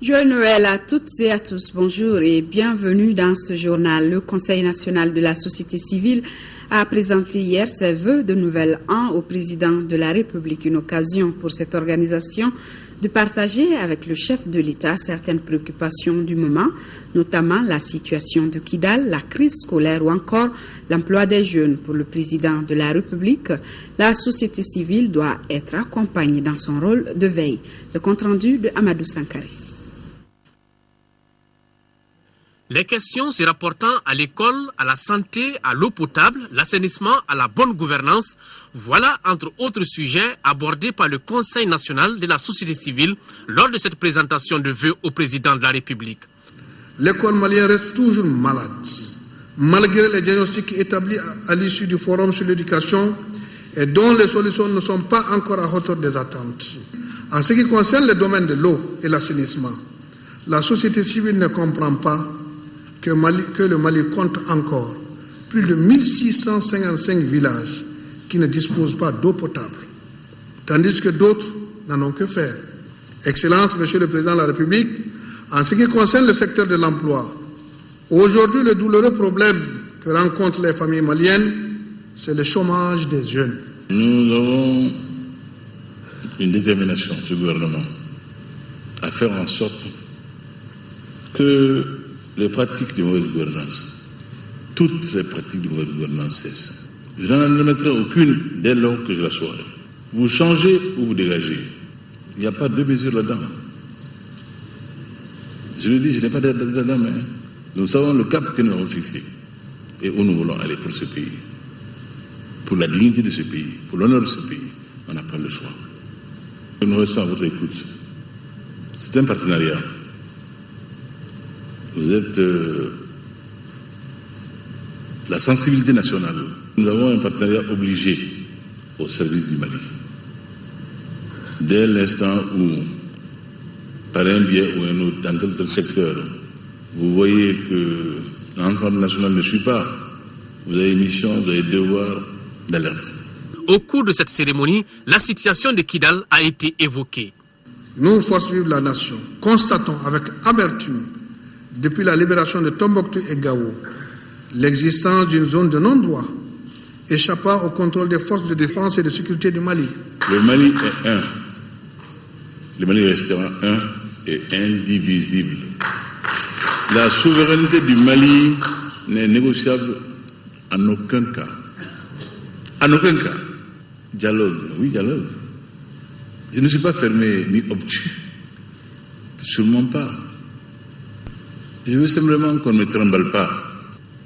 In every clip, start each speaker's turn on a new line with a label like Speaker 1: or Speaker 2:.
Speaker 1: Joyeux Noël à toutes et à tous. Bonjour et bienvenue dans ce journal. Le Conseil national de la société civile a présenté hier ses vœux de nouvel an au président de la République. Une occasion pour cette organisation de partager avec le chef de l'État certaines préoccupations du moment, notamment la situation de Kidal, la crise scolaire ou encore l'emploi des jeunes. Pour le président de la République, la société civile doit être accompagnée dans son rôle de veille. Le compte-rendu de Amadou Sankare.
Speaker 2: Les questions se rapportant à l'école, à la santé, à l'eau potable, l'assainissement, à la bonne gouvernance, voilà entre autres sujets abordés par le Conseil national de la société civile lors de cette présentation de vœux au président de la République.
Speaker 3: L'école malienne reste toujours malade, malgré les diagnostics établis à l'issue du forum sur l'éducation et dont les solutions ne sont pas encore à hauteur des attentes. En ce qui concerne le domaine de l'eau et l'assainissement, la société civile ne comprend pas que le Mali compte encore plus de 1655 villages qui ne disposent pas d'eau potable, tandis que d'autres n'en ont que faire. Excellence, Monsieur le Président de la République, en ce qui concerne le secteur de l'emploi, aujourd'hui le douloureux problème que rencontrent les familles maliennes, c'est le chômage des jeunes.
Speaker 4: Nous avons une détermination, ce gouvernement, à faire en sorte que les pratiques de mauvaise gouvernance, toutes les pratiques de mauvaise gouvernance cessent. Je n'en admettrai aucune dès lors que je la saurai. Vous changez ou vous dégagez. Il n'y a pas deux mesures là-dedans. Je le dis, je n'ai pas d'aide là-dedans, mais nous savons le cap que nous avons fixé et où nous voulons aller pour ce pays. Pour la dignité de ce pays, pour l'honneur de ce pays, on n'a pas le choix. Nous restons à votre écoute. C'est un partenariat. Vous êtes la sensibilité nationale. Nous avons un partenariat obligé au service du Mali. Dès l'instant où, par un biais ou un autre, dans tel secteur, vous voyez que l'ensemble national ne suit pas, vous avez mission, vous avez devoir d'alerte.
Speaker 2: Au cours de cette cérémonie, la situation de Kidal a été évoquée.
Speaker 3: Nous, forces vives de la nation, constatons avec amertume depuis la libération de Tombouctou et Gao, l'existence d'une zone de non-droit échappant au contrôle des forces de défense et de sécurité du Mali.
Speaker 4: Le Mali est un. Le Mali restera un et indivisible. La souveraineté du Mali n'est négociable en aucun cas. En aucun cas. Dialogue, oui, dialogue. Je ne suis pas fermé ni obtus. Sûrement pas. Je veux simplement qu'on ne me tremble pas.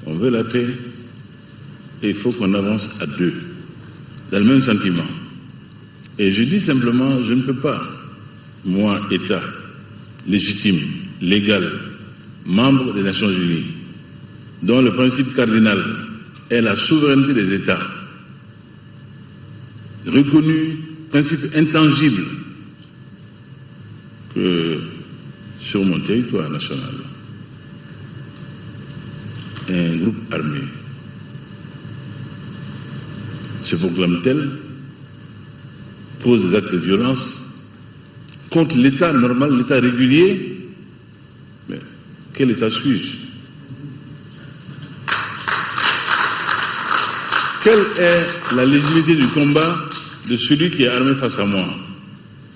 Speaker 4: On veut la paix et il faut qu'on avance à deux, dans le même sentiment. Et je dis simplement, je ne peux pas, moi, État légitime, légal, membre des Nations Unies, dont le principe cardinal est la souveraineté des États, reconnu, principe intangible, que sur mon territoire national, un groupe armé se proclame tel, pose des actes de violence contre l'État normal, l'État régulier. Mais quel État suis-je? Quelle est la légitimité du combat de celui qui est armé face à moi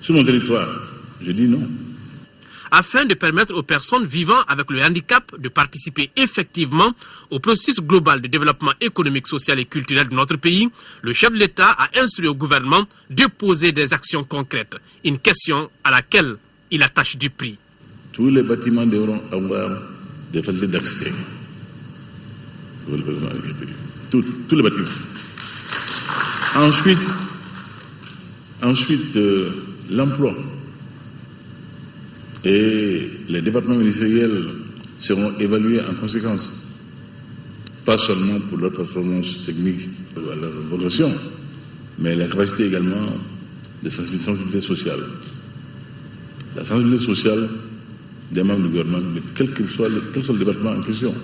Speaker 4: sur mon territoire? Je dis non.
Speaker 2: Afin de permettre aux personnes vivant avec le handicap de participer effectivement au processus global de développement économique, social et culturel de notre pays, le chef de l'État a instruit au gouvernement de poser des actions concrètes, une question à laquelle il attache du prix.
Speaker 4: Tous les bâtiments devront avoir des facilités d'accès. Tous les bâtiments. Ensuite, l'emploi. Et les départements ministériels seront évalués en conséquence. Pas seulement pour leur performance technique à leur vocation, mais la capacité également de sensibilité sociale. La sensibilité sociale des membres du gouvernement, quel que soit le département en question.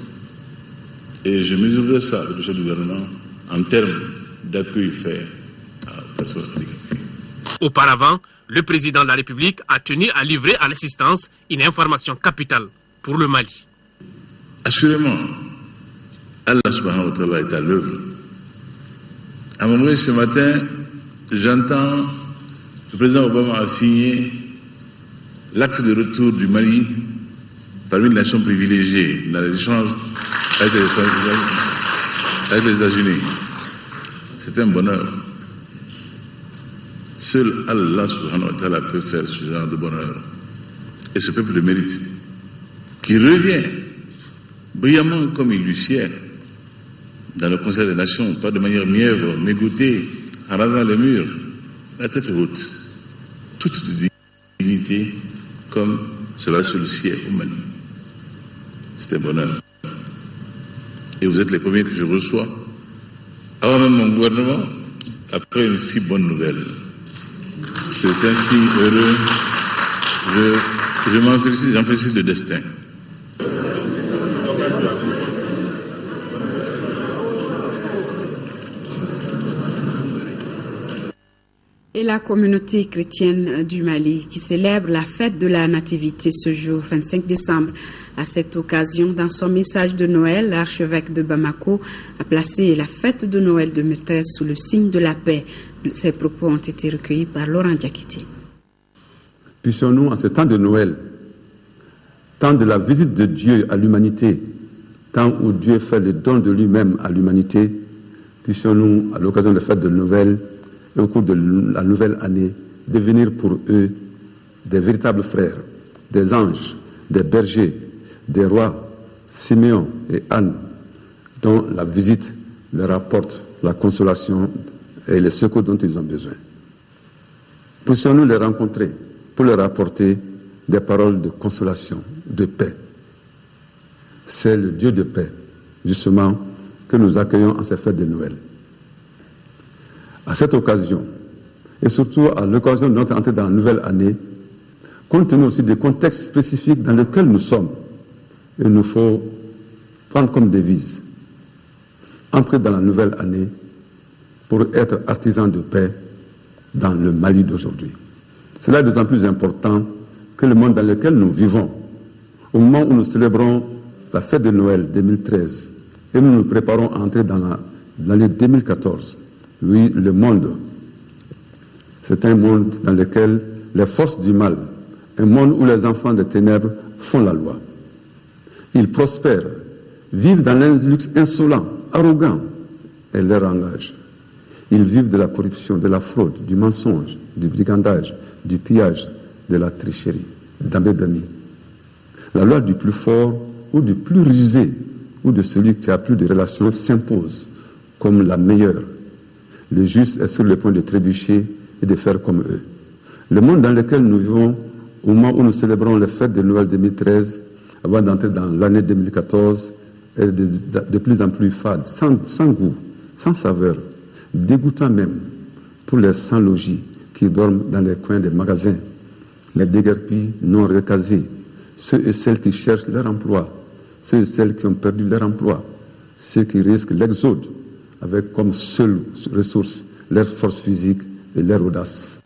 Speaker 4: Et je mesurerai ça avec le chef du gouvernement en termes d'accueil fait aux personnes handicapées.
Speaker 2: Auparavant, le président de la République a tenu à livrer à l'assistance une information capitale pour le Mali.
Speaker 4: Assurément, Allah subhanahu wa ta'ala est à l'œuvre. À un moment, ce matin, j'entends le président Obama a signé l'acte de retour du Mali parmi les nations privilégiées dans les échanges avec les États-Unis. C'est un bonheur. Seul Allah subhanahu wa ta'ala peut faire ce genre de bonheur. Et ce peuple le mérite. Qui revient brillamment comme il lui sied dans le Conseil des Nations, pas de manière mièvre, mais goûter en rasant les murs, la tête haute, toute dignité comme cela se le sied au Mali. C'est un bonheur. Et vous êtes les premiers que je reçois, avant même mon gouvernement, après une si bonne nouvelle. C'est ainsi heureux. Je m'en félicite, j'en félicite le destin.
Speaker 1: Et la communauté chrétienne du Mali qui célèbre la fête de la Nativité ce jour 25 décembre. À cette occasion, dans son message de Noël, l'archevêque de Bamako a placé la fête de Noël 2013 sous le signe de la paix. Ces propos ont été recueillis par Laurent Diakité.
Speaker 5: Puissions-nous, en ce temps de Noël, temps de la visite de Dieu à l'humanité, temps où Dieu fait le don de lui-même à l'humanité, puissions-nous, à l'occasion de la fête de Noël, et au cours de la nouvelle année, devenir pour eux des véritables frères, des anges, des bergers, des rois, Siméon et Anne, dont la visite leur apporte la consolation et les secours dont ils ont besoin. Puissions-nous les rencontrer pour leur apporter des paroles de consolation, de paix. C'est le Dieu de paix, justement, que nous accueillons en cette fête de Noël. À cette occasion, et surtout à l'occasion de notre entrée dans la nouvelle année, compte tenu aussi des contextes spécifiques dans lesquels nous sommes, il nous faut prendre comme devise entrer dans la nouvelle année pour être artisans de paix dans le Mali d'aujourd'hui. Cela est d'autant plus important que le monde dans lequel nous vivons, au moment où nous célébrons la fête de Noël 2013 et nous nous préparons à entrer dans l'année 2014, oui, le monde, c'est un monde dans lequel les forces du mal, un monde où les enfants des ténèbres font la loi. Ils prospèrent, vivent dans un luxe insolent, arrogant, et leur engage. Ils vivent de la corruption, de la fraude, du mensonge, du brigandage, du pillage, de la tricherie, d'ambébémie. La loi du plus fort ou du plus rusé ou de celui qui a plus de relations s'impose comme la meilleure. Le juste est sur le point de trébucher et de faire comme eux. Le monde dans lequel nous vivons, au moment où nous célébrons les fêtes de Noël 2013, avant d'entrer dans l'année 2014, est de plus en plus fade, sans goût, sans saveur, dégoûtant même pour les sans-logis qui dorment dans les coins des magasins, les déguerpis non recasés, ceux et celles qui cherchent leur emploi, ceux et celles qui ont perdu leur emploi, ceux qui risquent l'exode avec comme seule ressource leur force physique et leur audace.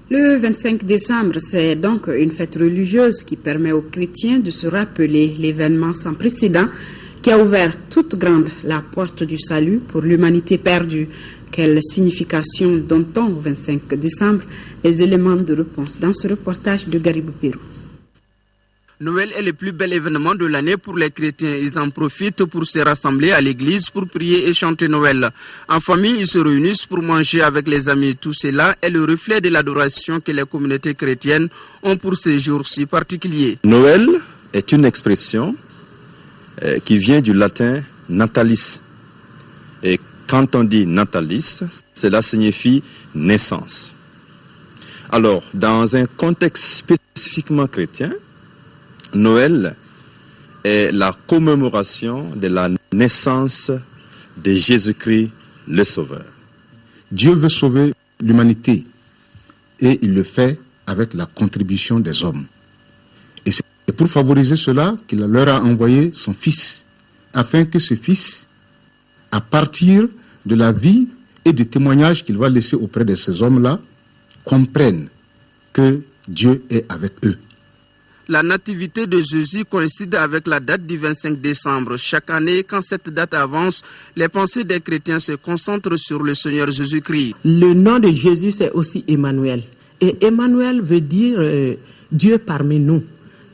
Speaker 1: Le 25 décembre, c'est donc une fête religieuse qui permet aux chrétiens de se rappeler l'événement sans précédent qui a ouvert toute grande la porte du salut pour l'humanité perdue. Quelle signification donne-t-on au 25 décembre? Les éléments de réponse dans ce reportage de Garibou Pérou.
Speaker 6: Noël est le plus bel événement de l'année pour les chrétiens. Ils en profitent pour se rassembler à l'église pour prier et chanter Noël. En famille, ils se réunissent pour manger avec les amis. Tout cela est le reflet de l'adoration que les communautés chrétiennes ont pour ces jours si particuliers.
Speaker 7: Noël est une expression qui vient du latin natalis. Et quand on dit natalis, cela signifie naissance. Alors, dans un contexte spécifiquement chrétien, Noël est la commémoration de la naissance de Jésus-Christ, le Sauveur.
Speaker 8: Dieu veut sauver l'humanité et il le fait avec la contribution des hommes. Et c'est pour favoriser cela qu'il leur a envoyé son Fils, afin que ce Fils, à partir de la vie et du témoignage qu'il va laisser auprès de ces hommes-là, comprennent que Dieu est avec eux.
Speaker 6: La nativité de Jésus coïncide avec la date du 25 décembre. Chaque année, quand cette date avance, les pensées des chrétiens se concentrent sur le Seigneur Jésus-Christ.
Speaker 9: Le nom de Jésus, c'est aussi Emmanuel. Et Emmanuel veut dire Dieu parmi nous.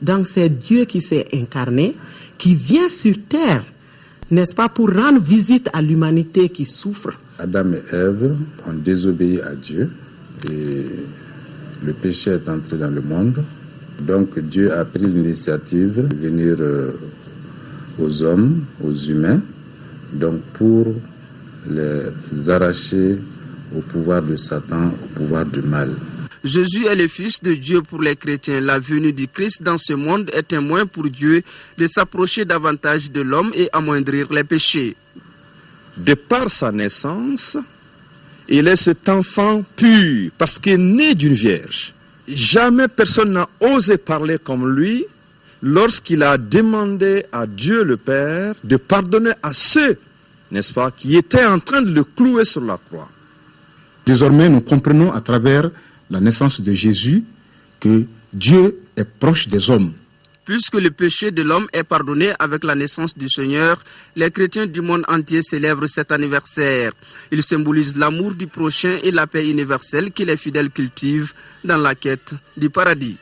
Speaker 9: Donc c'est Dieu qui s'est incarné, qui vient sur terre, n'est-ce pas, pour rendre visite à l'humanité qui souffre.
Speaker 5: Adam et Ève ont désobéi à Dieu et le péché est entré dans le monde. Donc Dieu a pris l'initiative de venir aux hommes, aux humains, donc pour les arracher au pouvoir de Satan, au pouvoir du mal.
Speaker 6: Jésus est le Fils de Dieu pour les chrétiens. La venue du Christ dans ce monde est un moyen pour Dieu de s'approcher davantage de l'homme et amoindrir les péchés.
Speaker 7: De par sa naissance, il est cet enfant pur parce qu'il est né d'une vierge. Jamais personne n'a osé parler comme lui lorsqu'il a demandé à Dieu le Père de pardonner à ceux, n'est-ce pas, qui étaient en train de le clouer sur la croix.
Speaker 8: Désormais, nous comprenons à travers la naissance de Jésus que Dieu est proche des hommes.
Speaker 6: Puisque le péché de l'homme est pardonné avec la naissance du Seigneur, les chrétiens du monde entier célèbrent cet anniversaire. Il symbolise l'amour du prochain et la paix universelle que les fidèles cultivent dans la quête du paradis.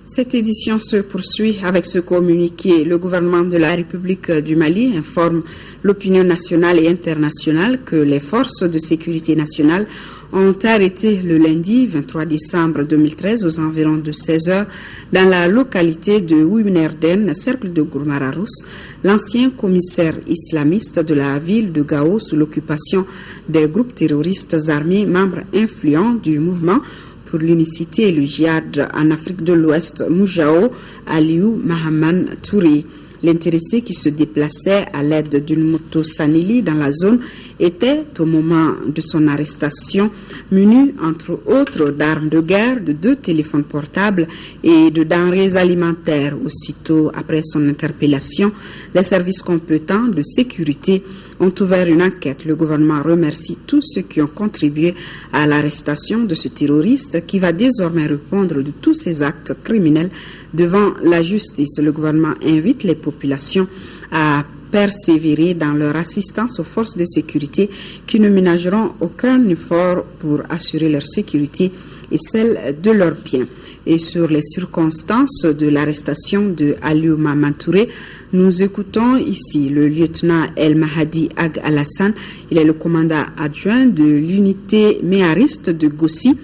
Speaker 1: Cette édition se poursuit avec ce communiqué. Le gouvernement de la République du Mali informe l'opinion nationale et internationale que les forces de sécurité nationale ont arrêté le lundi 23 décembre 2013 aux environs de 16 heures dans la localité de Ouinerden, cercle de Gourmararousse, l'ancien commissaire islamiste de la ville de Gao sous l'occupation des groupes terroristes armés membres influents du mouvement pour l'unicité et le djihad en Afrique de l'Ouest, Moujao Aliou Mahaman Touré. L'intéressé qui se déplaçait à l'aide d'une moto Sanili dans la zone était au moment de son arrestation muni entre autres d'armes de guerre, de 2 téléphones portables et de denrées alimentaires. Aussitôt après son interpellation, les services compétents de sécurité ont ouvert une enquête. Le gouvernement remercie tous ceux qui ont contribué à l'arrestation de ce terroriste qui va désormais répondre de tous ses actes criminels devant la justice. Le gouvernement invite les populations à persévérer dans leur assistance aux forces de sécurité qui ne ménageront aucun effort pour assurer leur sécurité et celle de leurs biens. Et sur les circonstances de l'arrestation de Aliou Mahaman Touré, nous écoutons ici le lieutenant El Mahadi Ag Alassane. Il est le commandant adjoint de l'unité méhariste de Gossi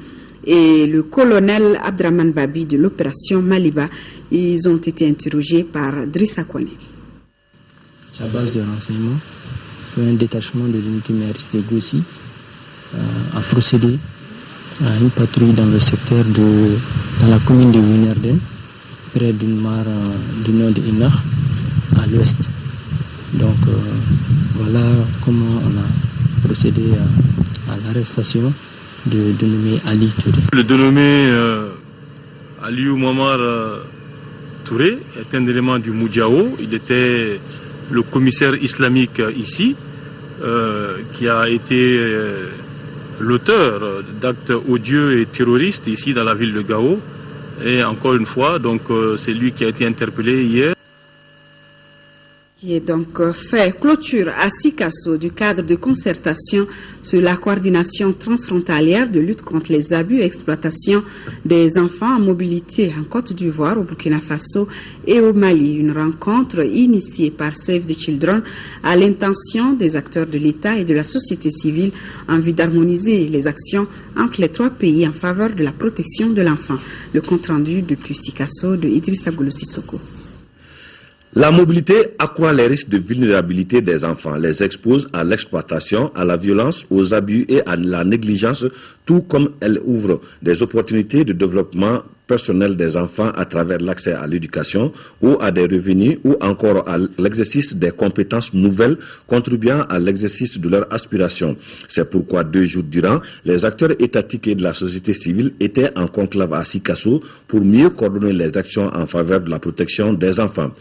Speaker 1: et le colonel Abdraman Babi de l'opération Maliba. Ils ont été interrogés par Drissa Kone.
Speaker 10: Sa base de renseignement, un détachement de l'unité méhariste de Gossi a procédé à une patrouille dans le secteur dans la commune de Ouinerden, près d'une mare du nom de Inach, à l'ouest. Donc voilà comment on a procédé à l'arrestation de dénommé Ali Touré.
Speaker 11: Le dénommé Aliou Mahaman Touré est un élément du Moujao. Il était le commissaire islamique ici, qui a été l'auteur d'actes odieux et terroristes ici dans la ville de Gao. Et encore une fois, donc c'est lui qui a été interpellé hier.
Speaker 1: Qui est donc fait clôture à Sikasso du cadre de concertation sur la coordination transfrontalière de lutte contre les abus et exploitation des enfants en mobilité en Côte d'Ivoire, au Burkina Faso et au Mali. Une rencontre initiée par Save the Children à l'intention des acteurs de l'État et de la société civile en vue d'harmoniser les actions entre les 3 pays en faveur de la protection de l'enfant. Le compte rendu depuis Sikasso de Idrissa Goulou Sissoko.
Speaker 12: La mobilité accroît les risques de vulnérabilité des enfants, les expose à l'exploitation, à la violence, aux abus et à la négligence, tout comme elle ouvre des opportunités de développement personnel des enfants à travers l'accès à l'éducation ou à des revenus ou encore à l'exercice des compétences nouvelles contribuant à l'exercice de leurs aspirations. C'est pourquoi 2 jours durant, les acteurs étatiques et de la société civile étaient en conclave à Sikasso pour mieux coordonner les actions en faveur de la protection des enfants.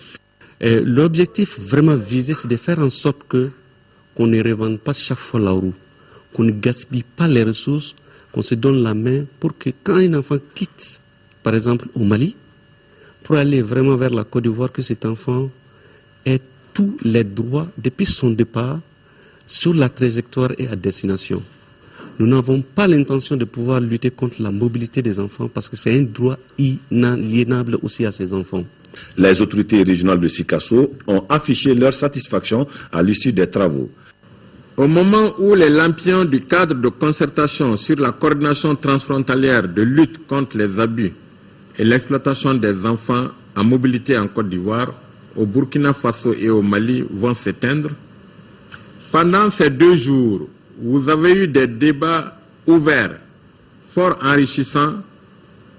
Speaker 13: L'objectif vraiment visé, c'est de faire en sorte qu'on ne révende pas chaque fois la roue, qu'on ne gaspille pas les ressources, qu'on se donne la main pour que quand un enfant quitte, par exemple au Mali, pour aller vraiment vers la Côte d'Ivoire, que cet enfant ait tous les droits depuis son départ sur la trajectoire et à destination. Nous n'avons pas l'intention de pouvoir lutter contre la mobilité des enfants parce que c'est un droit inaliénable aussi à ces enfants.
Speaker 12: Les autorités régionales de Sikasso ont affiché leur satisfaction à l'issue des travaux.
Speaker 14: Au moment où les lampions du cadre de concertation sur la coordination transfrontalière de lutte contre les abus et l'exploitation des enfants à mobilité en Côte d'Ivoire, au Burkina Faso et au Mali vont s'éteindre, pendant ces 2 jours, vous avez eu des débats ouverts, fort enrichissants,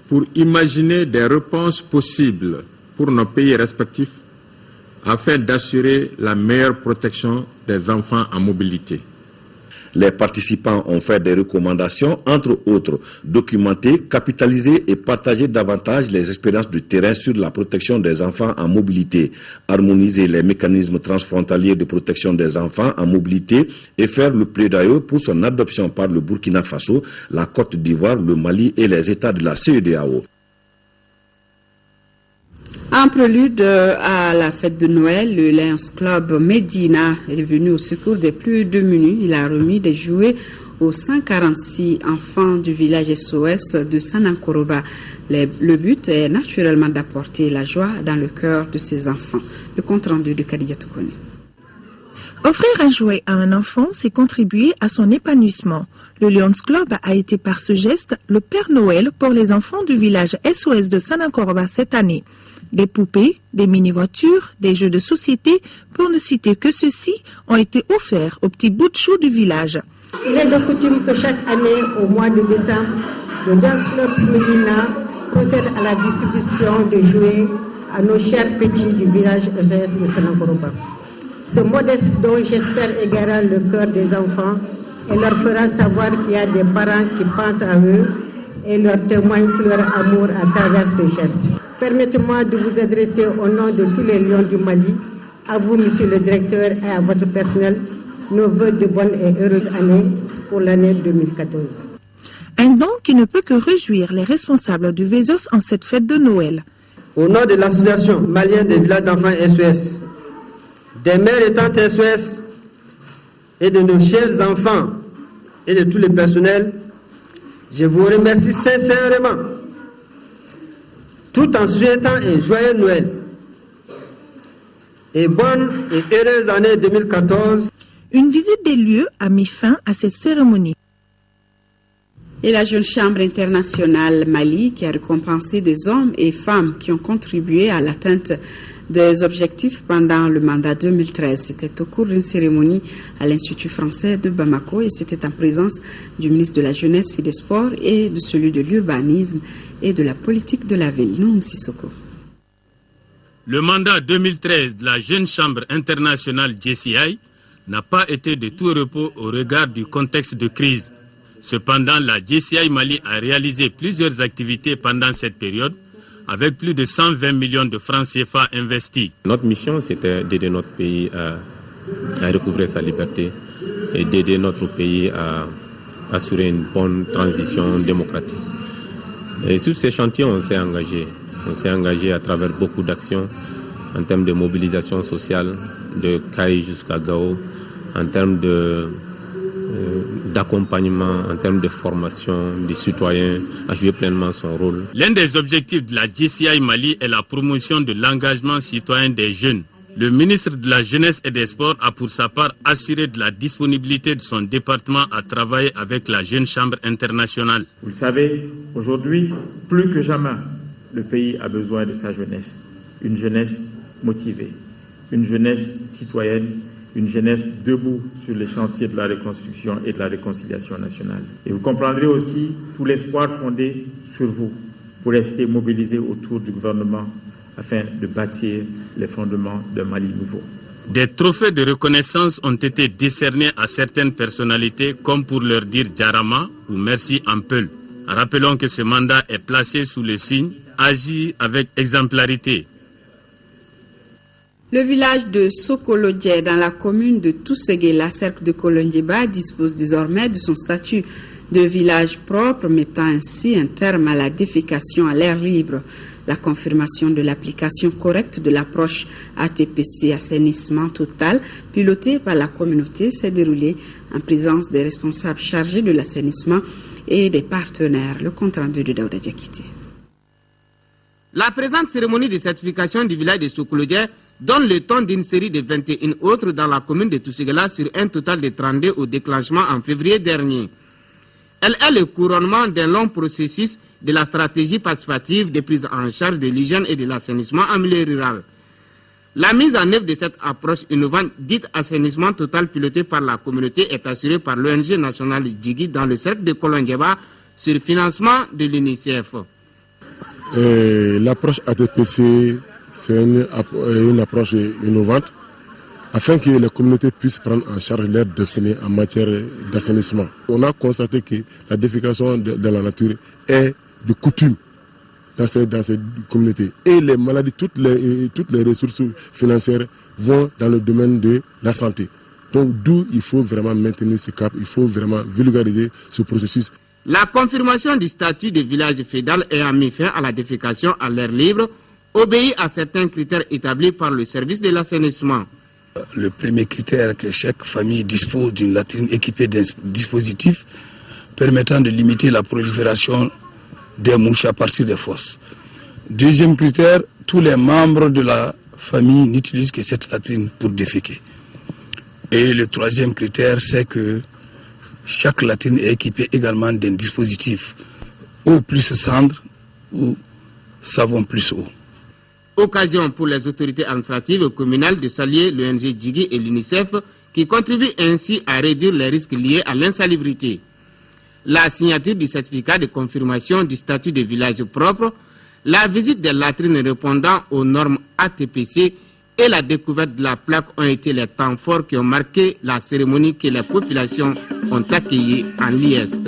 Speaker 14: pour imaginer des réponses possibles pour nos pays respectifs afin d'assurer la meilleure protection des enfants en mobilité.
Speaker 12: Les participants ont fait des recommandations, entre autres, documenter, capitaliser et partager davantage les expériences du terrain sur la protection des enfants en mobilité, harmoniser les mécanismes transfrontaliers de protection des enfants en mobilité et faire le plaidoyer pour son adoption par le Burkina Faso, la Côte d'Ivoire, le Mali et les États de la CEDEAO.
Speaker 1: En prélude à la fête de Noël, le Lions Club Medina est venu au secours des plus démunis. Il a remis des jouets aux 146 enfants du village SOS de Sanankoroba. Le but est naturellement d'apporter la joie dans le cœur de ces enfants. Le compte rendu de Khadija Toukone.
Speaker 15: Offrir un jouet à un enfant, c'est contribuer à son épanouissement. Le Lions Club a été par ce geste le Père Noël pour les enfants du village SOS de Sanankoroba cette année. Des poupées, des mini-voitures, des jeux de société, pour ne citer que ceux-ci, ont été offerts aux petits bouts de chou du village.
Speaker 16: Il est de coutume que chaque année, au mois de décembre, le Lions Club Medina procède à la distribution de jouets à nos chers petits du village SOS de Sanankoroba. Ce modeste don, j'espère, égarera le cœur des enfants et leur fera savoir qu'il y a des parents qui pensent à eux et leur témoignent leur amour à travers ce geste. Permettez-moi de vous adresser au nom de tous les lions du Mali, à vous, monsieur le directeur, et à votre personnel, nos vœux de bonne et heureuse année pour l'année 2014.
Speaker 15: Un don qui ne peut que réjouir les responsables du VESOS en cette fête de Noël.
Speaker 17: Au nom de l'association malienne des villages d'enfants SOS, des mères et tantes SOS et de nos chers enfants et de tous les personnels, je vous remercie sincèrement, tout en souhaitant un joyeux Noël et bonne et heureuse année 2014.
Speaker 15: Une visite des lieux a mis fin à cette cérémonie.
Speaker 1: Et la Jeune Chambre internationale Mali qui a récompensé des hommes et femmes qui ont contribué à l'atteinte des objectifs pendant le mandat 2013. C'était au cours d'une cérémonie à l'Institut français de Bamako et c'était en présence du ministre de la Jeunesse et des Sports et de celui de l'urbanisme et de la politique de la ville. Noum Sissoko.
Speaker 2: Le mandat 2013 de la Jeune Chambre internationale JCI n'a pas été de tout repos au regard du contexte de crise. Cependant, la JCI Mali a réalisé plusieurs activités pendant cette période avec plus de 120 millions de francs CFA investis.
Speaker 18: Notre mission, c'était d'aider notre pays à recouvrer sa liberté et d'aider notre pays à assurer une bonne transition démocratique. Et sur ces chantiers, on s'est engagé. On s'est engagé à travers beaucoup d'actions en termes de mobilisation sociale, de Kaï jusqu'à Gao, en termes d'accompagnement, en termes de formation des citoyens à jouer pleinement son rôle.
Speaker 2: L'un des objectifs de la JCI Mali est la promotion de l'engagement citoyen des jeunes. Le ministre de la Jeunesse et des Sports a pour sa part assuré de la disponibilité de son département à travailler avec la Jeune Chambre internationale.
Speaker 19: Vous le savez, aujourd'hui, plus que jamais, le pays a besoin de sa jeunesse. Une jeunesse motivée, une jeunesse citoyenne, une jeunesse debout sur les chantiers de la reconstruction et de la réconciliation nationale. Et vous comprendrez aussi tout l'espoir fondé sur vous pour rester mobilisés autour du gouvernement afin de bâtir les fondements d'un Mali nouveau.
Speaker 2: Des trophées de reconnaissance ont été décernés à certaines personnalités comme pour leur dire Djarama ou Merci Ampel. Rappelons que ce mandat est placé sous le signe Agir avec exemplarité.
Speaker 1: Le village de Sokolodje, dans la commune de Touséguéla, cercle de Kolondjeba, dispose désormais de son statut de village propre, mettant ainsi un terme à la défécation à l'air libre. La confirmation de l'application correcte de l'approche ATPC, assainissement total, pilotée par la communauté, s'est déroulée en présence des responsables chargés de l'assainissement et des partenaires. Le compte rendu de Daouda Diakité.
Speaker 6: La présente cérémonie de certification du village de Sokolodje donne le temps d'une série de 21 autres dans la commune de Touséguéla sur un total de 32 au déclenchement en février dernier. Elle est le couronnement d'un long processus de la stratégie participative de prise en charge de l'hygiène et de l'assainissement en milieu rural. La mise en œuvre de cette approche innovante dite assainissement total pilotée par la communauté est assurée par l'ONG nationale Djigui dans le cercle de Kolondjeba sur financement de l'UNICEF.
Speaker 20: L'approche ATPC, c'est une approche innovante afin que les communautés puissent prendre en charge leurs destinées en matière d'assainissement. On a constaté que la défécation de la nature est de coutume dans ces communautés. Et les maladies, toutes les ressources financières vont dans le domaine de la santé. Donc d'où il faut vraiment maintenir ce cap, il faut vraiment vulgariser ce processus.
Speaker 6: La confirmation du statut de village fédéral ayant mis fin à la défécation à l'air libre obéit à certains critères établis par le service de l'assainissement.
Speaker 21: Le premier critère, que chaque famille dispose d'une latrine équipée d'un dispositif permettant de limiter la prolifération des mouches à partir des fosses. Deuxième critère, tous les membres de la famille n'utilisent que cette latrine pour déféquer. Et le troisième critère, c'est que chaque latrine est équipée également d'un dispositif eau plus cendre ou savon plus eau.
Speaker 6: Occasion pour les autorités administratives communales de saluer l'ONG Djigui et l'UNICEF qui contribuent ainsi à réduire les risques liés à l'insalubrité. La signature du certificat de confirmation du statut de village propre, la visite des latrines répondant aux normes ATPC et la découverte de la plaque ont été les temps forts qui ont marqué la cérémonie que les populations ont accueillie en l'Iest.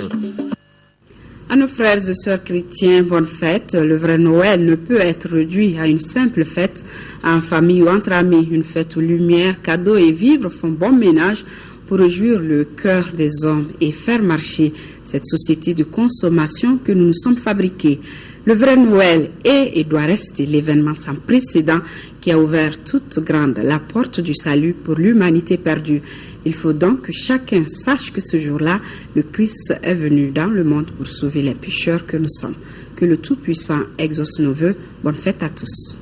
Speaker 1: À nos frères et sœurs chrétiens, bonne fête. Le vrai Noël ne peut être réduit à une simple fête en famille ou entre amis. Une fête où lumière, cadeaux et vivres font bon ménage pour réjouir le cœur des hommes et faire marcher cette société de consommation que nous nous sommes fabriqués. Le vrai Noël est et doit rester l'événement sans précédent qui a ouvert toute grande la porte du salut pour l'humanité perdue. Il faut donc que chacun sache que ce jour-là, le Christ est venu dans le monde pour sauver les pécheurs que nous sommes. Que le Tout-Puissant exauce nos vœux. Bonne fête à tous.